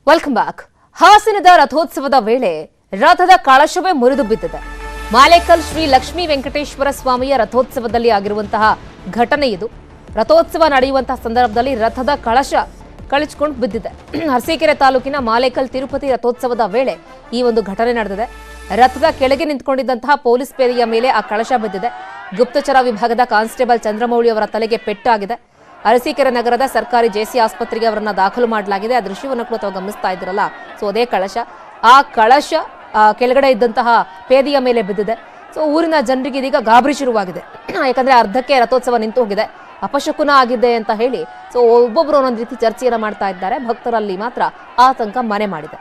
Welcome back. ಹಾಸನದ ರಥೋತ್ಸವದ ವೇಳೆ ರಥದ ಕಳಶವೇ ಮುರಿದು ಬಿದ್ದಿದೆ. ಮಾಲೇಕಲ್ ಶ್ರೀ ಲಕ್ಷ್ಮೀ ವೆಂಕಟೇಶ್ವರ ಸ್ವಾಮಿಯ ರಥೋತ್ಸವದಲ್ಲಿ ಆಗಿರುವಂತಹ ಘಟನೆ ಇದು. ರಥೋತ್ಸವ ನಡೆಯುವಂತಹ ಸಂದರ್ಭದಲ್ಲಿ ರಥದ ಕಳಶ ಕಳಚಿಕೊಂಡು ಬಿದ್ದಿದೆ. ಅರಸೀಕೆರೆ ತಾಲೂಕಿನ ಮಾಲೇಕಲ್ ತಿರುಪತಿ ರಥೋತ್ಸವದ ವೇಳೆ ಈ ಒಂದು ಘಟನೆ ನಡೆದಿದೆ. ರಥದ ಕೆಳಗೆ ನಿಂತುಕೊಂಡಿದ್ದಂತಹ ಪೊಲೀಸ್ ಪೇದೆಯ ಮೇಲೆ ಆ ಕಳಶ ಬಿದ್ದಿದೆ. ಗುಪ್ತಚರ ವಿಭಾಗದ ಕಾನ್ಸ್ಟೇಬಲ್ ಚಂದ್ರಮೌಳಿ ಅವರ ತಲೆಗೆ ಪೆಟ್ಟಾಗಿದೆ. ಅರಸೀಕೆರೆ ನಗರದ ಸರ್ಕಾರಿ ಜೆಸಿ ಆಸ್ಪತ್ರೆಗೆ ಅವರನ್ನ ದಾಖಲು ಮಾಡಲಾಗಿದೆ. ಆ ದೃಶ್ಯವನ್ನು ಕೂಡ ತಾವು ಗಮನಿಸ್ತಾ ಇದ್ರಲ್ಲ, ಸೊ ಅದೇ ಕಳಶ. ಆ ಕಳಶ ಕೆಳಗಡೆ ಇದ್ದಂತಹ ಪೇದೆಯ ಮೇಲೆ ಬಿದ್ದಿದೆ. ಸೊ ಊರಿನ ಜನರಿಗೆ ಇದೀಗ ಗಾಬರಿ ಶುರುವಾಗಿದೆ. ಯಾಕಂದ್ರೆ ಅರ್ಧಕ್ಕೆ ರಥೋತ್ಸವ ನಿಂತು ಹೋಗಿದೆ, ಅಪಶಕುನ ಆಗಿದೆ ಅಂತ ಹೇಳಿ ಸೊ ಒಬ್ಬೊಬ್ರು ಒಂದೊಂದು ರೀತಿ ಚರ್ಚೆಯನ್ನ ಮಾಡ್ತಾ ಇದ್ದಾರೆ. ಭಕ್ತರಲ್ಲಿ ಮಾತ್ರ ಆತಂಕ ಮನೆ ಮಾಡಿದೆ.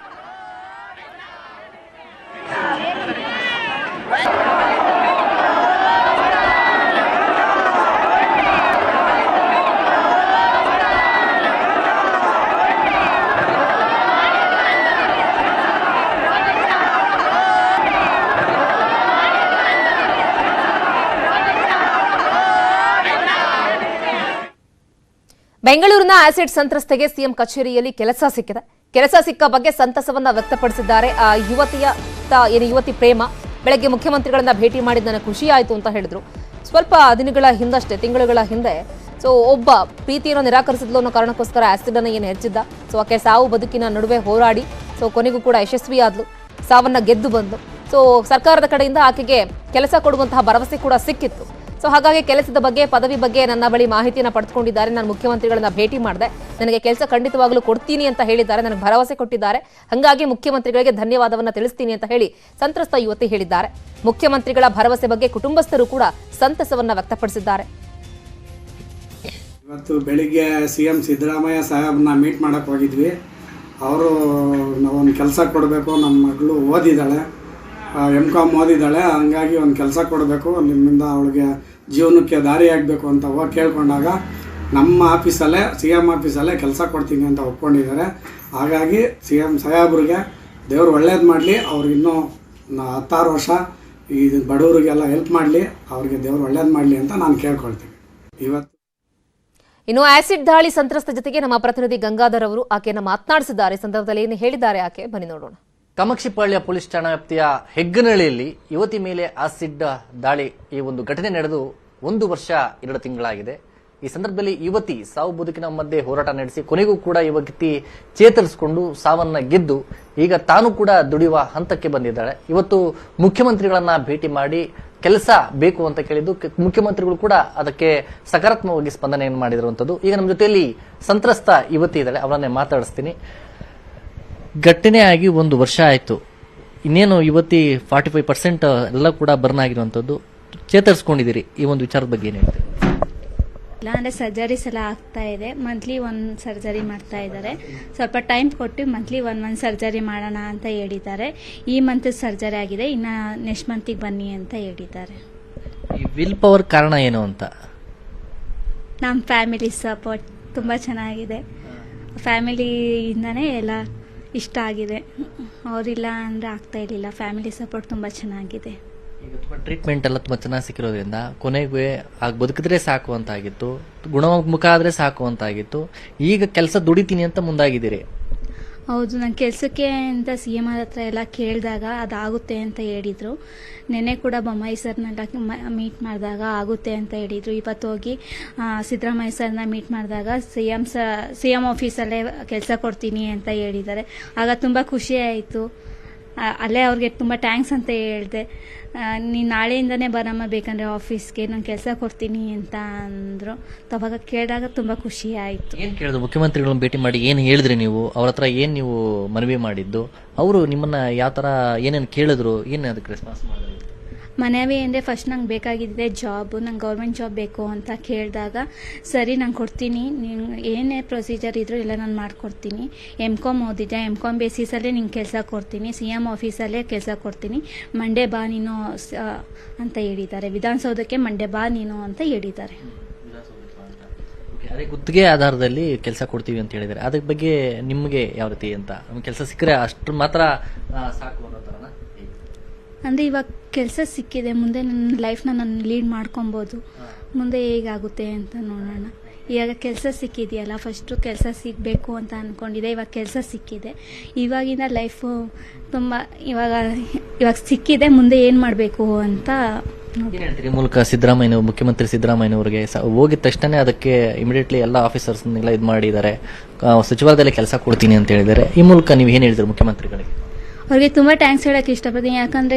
ಬೆಂಗಳೂರಿನ ಆಸಿಡ್ ಸಂತ್ರಸ್ತೆಗೆ ಸಿಎಂ ಕಚೇರಿಯಲ್ಲಿ ಕೆಲಸ ಸಿಕ್ಕಿದೆ. ಕೆಲಸ ಸಿಕ್ಕ ಬಗ್ಗೆ ಸಂತಸವನ್ನ ವ್ಯಕ್ತಪಡಿಸಿದ್ದಾರೆ ಆ ಯುವತಿ ಪ್ರೇಮ. ಬೆಳಗ್ಗೆ ಮುಖ್ಯಮಂತ್ರಿಗಳನ್ನ ಭೇಟಿ ಮಾಡಿ ನನಗೆ ಖುಷಿ ಆಯಿತು ಅಂತ ಹೇಳಿದ್ರು. ಸ್ವಲ್ಪ ದಿನಗಳ ಹಿಂದಷ್ಟೇ, ತಿಂಗಳುಗಳ ಹಿಂದೆ ಸೊ ಒಬ್ಬ ಪ್ರೀತಿಯನ್ನು ನಿರಾಕರಿಸಿದ್ಲು ಅನ್ನೋ ಕಾರಣಕ್ಕೋಸ್ಕರ ಆಸಿಡ್ ಅನ್ನು ಏನು ಹೆಚ್ಚಿದ್ದ. ಸೊ ಆಕೆ ಸಾವು ಬದುಕಿನ ನಡುವೆ ಹೋರಾಡಿ ಸೊ ಕೊನೆಗೂ ಕೂಡ ಯಶಸ್ವಿಯಾದ್ಲು, ಸಾವನ್ನ ಗೆದ್ದು ಬಂದು. ಸೊ ಸರ್ಕಾರದ ಕಡೆಯಿಂದ ಆಕೆಗೆ ಕೆಲಸ ಕೊಡುವಂತಹ ಭರವಸೆ ಕೂಡ ಸಿಕ್ಕಿತ್ತು. ಸೊ ಹಾಗಾಗಿ ಕೆಲಸದ ಬಗ್ಗೆ, ಪದವಿ ಬಗ್ಗೆ ನನ್ನ ಬಳಿ ಮಾಹಿತಿಯನ್ನು ಪಡೆದುಕೊಂಡಿದ್ದಾರೆ. ನಾನು ಮುಖ್ಯಮಂತ್ರಿಗಳನ್ನ ಭೇಟಿ ಮಾಡಿದೆ, ನನಗೆ ಕೆಲಸ ಖಂಡಿತವಾಗ್ಲೂ ಕೊಡ್ತೀನಿ ಅಂತ ಹೇಳಿದ್ದಾರೆ, ನನಗೆ ಭರವಸೆ ಕೊಟ್ಟಿದ್ದಾರೆ. ಹಾಗಾಗಿ ಮುಖ್ಯಮಂತ್ರಿಗಳಿಗೆ ಧನ್ಯವಾದವನ್ನ ತಿಳಿಸ್ತೀನಿ ಅಂತ ಹೇಳಿ ಸಂತ್ರಸ್ತ ಯುವತಿ ಹೇಳಿದ್ದಾರೆ. ಮುಖ್ಯಮಂತ್ರಿಗಳ ಭರವಸೆ ಬಗ್ಗೆ ಕುಟುಂಬಸ್ಥರು ಕೂಡ ಸಂತಸವನ್ನ ವ್ಯಕ್ತಪಡಿಸಿದ್ದಾರೆ. ಇವತ್ತು ಬೆಳಿಗ್ಗೆ ಸಿಎಂ ಸಿದ್ದರಾಮಯ್ಯ ಸಾಹೇಬ್ನ ಮೀಟ್ ಮಾಡಕ್ಕೆ ಹೋಗಿದ್ವಿ. ಅವರು ಒಂದು ಕೆಲಸ ಕೊಡಬೇಕು, ನಮ್ಮ ಮಗಳು ಓದಿದ್ದಾಳೆ, MCom ಓದಿದ್ದಾಳೆ, ಹಂಗಾಗಿ ಒಂದು ಕೆಲಸ ಕೊಡಬೇಕು, ನಿಮ್ಮಿಂದ ಅವಳಿಗೆ ಜೀವನಕ್ಕೆ ದಾರಿ ಆಗಬೇಕು ಅಂತ ಹೋಗಿ ಕೇಳ್ಕೊಂಡಾಗ ನಮ್ಮ ಆಫೀಸಲ್ಲೇ CM ಆಫೀಸಲ್ಲೇ ಕೆಲಸ ಕೊಡ್ತೀನಿ ಅಂತ ಒಪ್ಕೊಂಡಿದ್ದಾರೆ. ಹಾಗಾಗಿ CM ಸಾಹೇಬ್ರಿಗೆ ದೇವರು ಒಳ್ಳೇದು ಮಾಡಲಿ, ಅವ್ರಿಗೆ ಇನ್ನೂ 16 ವರ್ಷ ಈ ಬಡವರಿಗೆಲ್ಲ ಹೆಲ್ಪ್ ಮಾಡಲಿ, ಅವ್ರಿಗೆ ದೇವರು ಒಳ್ಳೇದು ಮಾಡಲಿ ಅಂತ ನಾನು ಕೇಳ್ಕೊಳ್ತೀನಿ. ಇವತ್ತು ಇನ್ನು ಆಸಿಡ್ ದಾಳಿ ಸಂತ್ರಸ್ತ ಜೊತೆಗೆ ನಮ್ಮ ಪ್ರತಿನಿಧಿ ಗಂಗಾಧರ್ ಅವರು ಆಕೆಯನ್ನು ಮಾತನಾಡಿಸಿದ್ದಾರೆ. ಸಂದರ್ಭದಲ್ಲಿ ಏನು ಹೇಳಿದ್ದಾರೆ ಆಕೆ, ಬನ್ನಿ ನೋಡೋಣ. ಕಾಮಾಕ್ಷಿಪಾಳ್ಯ ಪೊಲೀಸ್ ಠಾಣಾ ವ್ಯಾಪ್ತಿಯ ಹೆಗ್ಗನಹಳ್ಳಿಯಲ್ಲಿ ಯುವತಿ ಮೇಲೆ ಆಸಿಡ್ ದಾಳಿ ಈ ಒಂದು ಘಟನೆ ನಡೆದು 1 ವರ್ಷ 2 ತಿಂಗಳಾಗಿದೆ. ಈ ಸಂದರ್ಭದಲ್ಲಿ ಯುವತಿ ಸಾವು ಬದುಕಿನ ಮಧ್ಯೆ ಹೋರಾಟ ನಡೆಸಿ ಕೊನೆಗೂ ಕೂಡ ಯುವತಿ ಚೇತರಿಸಿಕೊಂಡು ಸಾವನ್ನ ಗೆದ್ದು ಈಗ ತಾನು ಕೂಡ ದುಡಿಯುವ ಹಂತಕ್ಕೆ ಬಂದಿದ್ದಾಳೆ. ಇವತ್ತು ಮುಖ್ಯಮಂತ್ರಿಗಳನ್ನ ಭೇಟಿ ಮಾಡಿ ಕೆಲಸ ಬೇಕು ಅಂತ ಕೇಳಿದ್ದು, ಮುಖ್ಯಮಂತ್ರಿಗಳು ಕೂಡ ಅದಕ್ಕೆ ಸಕಾರಾತ್ಮಕವಾಗಿ ಸ್ಪಂದನೆಯನ್ನು ಮಾಡಿರುವಂತದ್ದು. ಈಗ ನಮ್ಮ ಜೊತೆಯಲ್ಲಿ ಸಂತ್ರಸ್ತ ಯುವತಿ ಇದ್ದಾಳೆ, ಅವರನ್ನೇ ಮಾತಾಡಿಸ್ತೀನಿ. ಘಟನೆ ಆಗಿ 1 ವರ್ಷ ಆಯ್ತು, ಇನ್ನೇನು ಯುವತಿ 45% ಎಲ್ಲ ಕೂಡ ಬರ್ನ್ ಆಗಿರುವಂತದ್ದು, ಚೇತರಿಸ್ಕೊಂಡಿದ್ದೀರಿ. ಈ ಒಂದು ವಿಚಾರದ ಬಗ್ಗೆ ಏನು ಹೇಳ್ತೀರಿ? ಇಲ್ಲ ಅಂದರೆ ಸರ್ಜರೀಸ್ ಎಲ್ಲ ಆಗ್ತಾ ಇದೆ. ಮಂತ್ಲಿ 1 ಸರ್ಜರಿ ಮಾಡ್ತಾ ಇದ್ದಾರೆ. ಸ್ವಲ್ಪ ಟೈಮ್ ಕೊಟ್ಟು ಮಂತ್ಲಿ 1 ಸರ್ಜರಿ ಮಾಡೋಣ ಅಂತ ಹೇಳಿದ್ದಾರೆ. ಈ ಮಂತ್ ಸರ್ಜರಿ ಆಗಿದೆ, ಇನ್ನು ನೆಕ್ಸ್ಟ್ ಮಂತಿಗೆ ಬನ್ನಿ ಅಂತ ಹೇಳಿದ್ದಾರೆ. ಈ ವಿಲ್ ಪವರ್ ಕಾರಣ ಏನು ಅಂತ? ನಮ್ಮ ಫ್ಯಾಮಿಲಿ ಸಪೋರ್ಟ್ ತುಂಬ ಚೆನ್ನಾಗಿದೆ. ಫ್ಯಾಮಿಲಿಯಿಂದನೇ ಎಲ್ಲ ಇಷ್ಟ ಆಗಿದೆ. ಅವರಿಲ್ಲ ಅಂದರೆ ಆಗ್ತಾ ಇರಲಿಲ್ಲ. ಫ್ಯಾಮಿಲಿ ಸಪೋರ್ಟ್ ತುಂಬ ಚೆನ್ನಾಗಿದೆ. ಈಗ ತುಂಬಾ ಟ್ರೀಟ್ಮೆಂಟ್ ಎಲ್ಲ ತುಂಬಾ ಚೆನ್ನಾಗಿ ಸಿಕ್ಕಿರೋದ್ರಿಂದ ಕೊನೆಗೆ ಆಗ ಬದುಕಿದ್ರೆ ಸಾಕು ಅಂತ ಆಗಿತ್ತು, ಗುಣಮುಖ ಆದ್ರೆ ಸಾಕು ಅಂತ ಆಗಿತ್ತು. ಈಗ ಕೆಲಸ ದುಡಿತೀನಿ ಅಂತ ಮುಂದಾಗಿದ್ದೀರಿ. ಹೌದು, ನಾನು ಕೆಲಸಕ್ಕೆ ಅಂತ CM ಹತ್ರ ಎಲ್ಲ ಕೇಳಿದಾಗ ಅದಾಗುತ್ತೆ ಅಂತ ಹೇಳಿದರು. ನೆನ್ನೆ ಕೂಡ ಬೊಮ್ಮಾಯಿ ಸರ್ನೆಲ್ಲ ಮೀಟ್ ಮಾಡಿದಾಗ ಆಗುತ್ತೆ ಅಂತ ಹೇಳಿದರು. ಇವತ್ತು ಹೋಗಿ ಸಿದ್ದರಾಮಯ್ಯ ಸರ್ನ ಮೀಟ್ ಮಾಡಿದಾಗ CM ಆಫೀಸಲ್ಲೇ ಕೆಲಸ ಕೊಡ್ತೀನಿ ಅಂತ ಹೇಳಿದ್ದಾರೆ. ಆಗ ತುಂಬ ಖುಷಿ ಆಯಿತು. ಅಲ್ಲೇ ಅವ್ರಿಗೆ ತುಂಬ ಥ್ಯಾಂಕ್ಸ್ ಅಂತ ಹೇಳಿದೆ. ನೀನು ನಾಳೆಯಿಂದನೇ ಬರಮ್ಮ ಬೇಕಂದ್ರೆ ಆಫೀಸ್ಗೆ, ನಾನು ಕೆಲಸ ಕೊಡ್ತೀನಿ ಅಂತ ಅಂದರು. ಅವಾಗ ಕೇಳಿದಾಗ ತುಂಬ ಖುಷಿ ಆಯಿತು. ಏನು ಕೇಳಿದ್ರು ಮುಖ್ಯಮಂತ್ರಿಗಳನ್ನ ಭೇಟಿ ಮಾಡಿ? ಏನು ಹೇಳಿದ್ರಿ ನೀವು ಅವ್ರ ಹತ್ರ? ಏನು ನೀವು ಮನವಿ ಮಾಡಿದ್ದು? ಅವರು ನಿಮ್ಮನ್ನ ಯಾವ ಥರ ಏನೇನು ಕೇಳಿದ್ರು? ಏನು ಅದಕ್ಕೆ ರೆಸ್ಪಾನ್ಸ್ ಮಾಡಿದ್ರು? ಮನವಿ ಅಂದರೆ ಫಸ್ಟ್ ನಂಗೆ ಬೇಕಾಗಿದ್ದೆ ಜಾಬು, ನಂಗೆ ಗೌರ್ಮೆಂಟ್ ಜಾಬ್ ಬೇಕು ಅಂತ ಕೇಳಿದಾಗ ಸರಿ ನಾನು ಕೊಡ್ತೀನಿ, ನೀನು ಏನೇ ಪ್ರೊಸೀಜರ್ ಇದ್ರೂ ಎಲ್ಲ ನಾನು ಮಾಡಿಕೊಡ್ತೀನಿ. MCom ಓದಿದ್ದೆ, MCom ಬೇಸಿಸಲ್ಲೇ ನಿಂಗೆ ಕೆಲಸ ಕೊಡ್ತೀನಿ, CM ಆಫೀಸಲ್ಲೇ ಕೆಲಸ ಕೊಡ್ತೀನಿ, ಮಂಡೇ ಬಾ ನೀನು ಅಂತ ಹೇಳಿದ್ದಾರೆ. ವಿಧಾನಸೌಧಕ್ಕೆ ಮಂಡೇ ಬಾ ನೀನು ಅಂತ ಹೇಳಿದ್ದಾರೆ. ಅದೇ ಗುತ್ತಿಗೆ ಆಧಾರದಲ್ಲಿ ಕೆಲಸ ಕೊಡ್ತೀವಿ ಅಂತ ಹೇಳಿದ್ದಾರೆ. ಅದ್ರ ಬಗ್ಗೆ ನಿಮಗೆ ಯಾವ ರೀತಿ ಅಂತ? ಕೆಲಸ ಸಿಕ್ಕರೆ ಅಷ್ಟು ಮಾತ್ರ ಸಾಕು ಅನ್ನೋ ಥರನ? ಅಂದರೆ ಇವಾಗ ಕೆಲಸ ಸಿಕ್ಕಿದೆ, ಮುಂದೆ ನನ್ನ ಲೈಫ್ನ ನಾನು ಲೀಡ್ ಮಾಡ್ಕೊಬೋದು. ಮುಂದೆ ಹೇಗಾಗುತ್ತೆ ಅಂತ ನೋಡೋಣ. ಇವಾಗ ಕೆಲಸ ಸಿಕ್ಕಿದೆಯಲ್ಲ, ಫಸ್ಟು ಕೆಲಸ ಸಿಗಬೇಕು ಅಂತ ಅಂದ್ಕೊಂಡಿದ್ದೆ. ಇವಾಗ ಕೆಲಸ ಸಿಕ್ಕಿದೆ. ಇವಾಗಿನ ಲೈಫು ತುಂಬ ಇವಾಗ ಸಿಕ್ಕಿದೆ, ಮುಂದೆ ಏನು ಮಾಡಬೇಕು ಅಂತ ಏನ್ ಹೇಳ್ತೀರಿ? ಈ ಮೂಲಕ ಸಿದ್ದರಾಮಯ್ಯ ಮುಖ್ಯಮಂತ್ರಿ ಸಿದ್ದರಾಮಯ್ಯನವರಿಗೆ ಹೋಗಿದ ತಕ್ಷಣ ಅದಕ್ಕೆ ಇಮಿಡಿಯೇಟ್ಲಿ ಎಲ್ಲ ಆಫೀಸರ್ಸ್ನೆಲ್ಲ ಇದು ಮಾಡಿದ್ದಾರೆ, ಸಚಿವಾಲಯದಲ್ಲಿ ಕೆಲಸ ಕೊಡ್ತೀನಿ ಅಂತ ಹೇಳಿದ್ದಾರೆ. ಈ ಮೂಲಕ ನೀವು ಏನು ಹೇಳಿದ್ರಿ ಮುಖ್ಯಮಂತ್ರಿಗಳಿಗೆ? ಅವ್ರಿಗೆ ತುಂಬ ಥ್ಯಾಂಕ್ಸ್ ಹೇಳೋಕ್ಕೆ ಇಷ್ಟಪಡ್ತೀನಿ. ಯಾಕಂದರೆ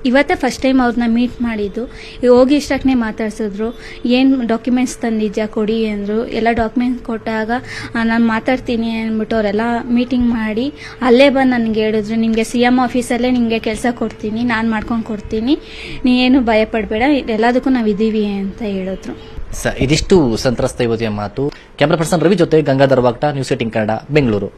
ಇವತ್ತೇ ಫಸ್ಟ್ ಟೈಮ್ ಅವ್ರನ್ನ ಮೀಟ್ ಮಾಡಿದ್ದು. ಹೋಗಿ ಇಷ್ಟಕ್ಕೆ ಮಾತಾಡ್ಸಿದ್ರು. ಏನು ಡಾಕ್ಯುಮೆಂಟ್ಸ್ ತಂದಿದ್ಯಾ ಕೊಡಿ ಅಂದರು. ಎಲ್ಲ ಡಾಕ್ಯುಮೆಂಟ್ಸ್ ಕೊಟ್ಟಾಗ ನಾನು ಮಾತಾಡ್ತೀನಿ ಅಂದ್ಬಿಟ್ಟು ಅವರೆಲ್ಲ ಮೀಟಿಂಗ್ ಮಾಡಿ ಅಲ್ಲೇ ಬಂದು ನನಗೆ ಹೇಳಿದ್ರು, ನಿಮಗೆ CM ಆಫೀಸಲ್ಲೇ ನಿಮಗೆ ಕೆಲಸ ಕೊಡ್ತೀನಿ, ನಾನು ಮಾಡ್ಕೊಂಡು ಕೊಡ್ತೀನಿ, ನೀನೇನು ಭಯ ಪಡಬೇಡ, ಎಲ್ಲದಕ್ಕೂ ನಾವು ಇದ್ದೀವಿ ಅಂತ ಹೇಳಿದ್ರು. ಇದಿಷ್ಟು ಸಂತ್ರಸ್ತ ಯುವತಿಯ ಮಾತು. ಕ್ಯಾಮರಾ ಪರ್ಸನ್ ರವಿ ಜೊತೆ ಗಂಗಾಧರ್ ವಾಗ್ಟಾ, ನ್ಯೂಸ್ 18 ಕನ್ನಡ, ಬೆಂಗಳೂರು.